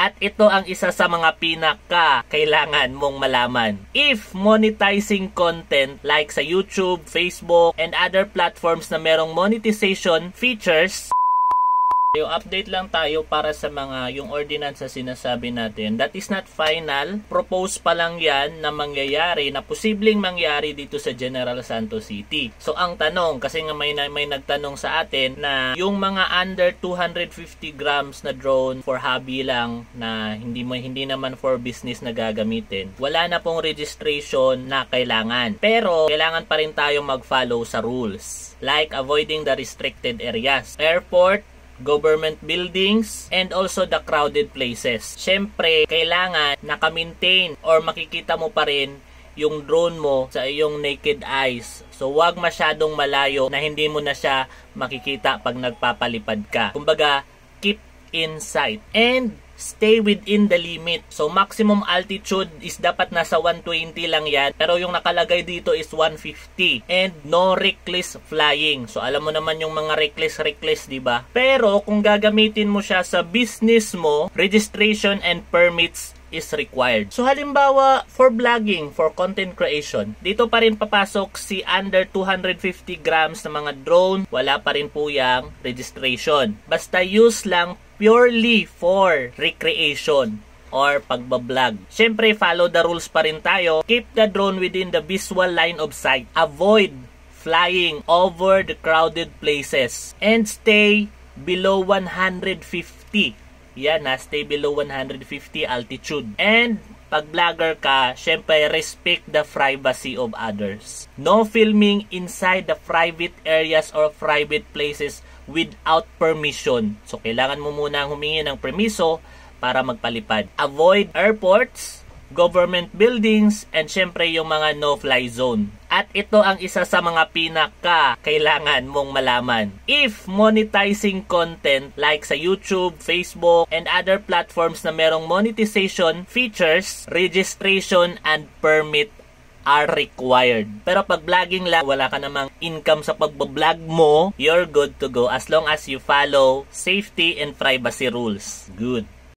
At ito ang isa sa mga pinaka kailangan mong malaman. If monetizing content like sa YouTube, Facebook, and other platforms na merong monetization features, update lang tayo para sa mga yung ordinance na sinasabi natin. That is not final. Propose pa lang yan na mangyayari, na posibleng mangyari dito sa General Santos City. So ang tanong, kasi nga may nagtanong sa atin na yung mga under 250 grams na drone for hobby lang, na hindi naman for business na gagamitin, wala na pong registration na kailangan. Pero kailangan pa rin tayong mag-follow sa rules. Like avoiding the restricted areas, airport, government buildings, and also the crowded places. Siyempre, kailangan naka-maintain or makikita mo pa rin yung drone mo sa iyong naked eyes. So, wag masyadong malayo na hindi mo na siya makikita pag nagpapalipad ka. Kumbaga, keep in sight. And stay within the limit. So, maximum altitude is dapat nasa 120 lang yan. Pero yung nakalagay dito is 150. And no reckless flying. So, alam mo naman yung mga reckless, diba? Pero, kung gagamitin mo siya sa business mo, registration and permits is required. So, halimbawa, for vlogging, for content creation, dito pa rin papasok si under 250 grams na mga drone. Wala pa rin po yung registration. Basta use lang purely for recreation or pagbablog. Siyempre, follow the rules pa rin tayo. Keep the drone within the visual line of sight. Avoid flying over the crowded places. And stay below 150. Yan na, stay below 150 altitude. And pag vlogger ka, syempre respect the privacy of others. No filming inside the private areas or private places without permission. So, kailangan mo muna humingi ng permiso para magpalipad. Avoid airports, government buildings, and syempre yung mga no-fly zone. At ito ang isa sa mga pinaka kailangan mong malaman. If monetizing content like sa YouTube, Facebook, and other platforms na merong monetization features, registration and permit are required. Pero pag vlogging lang, wala ka namang income sa pagbablog mo, you're good to go as long as you follow safety and privacy rules. Good.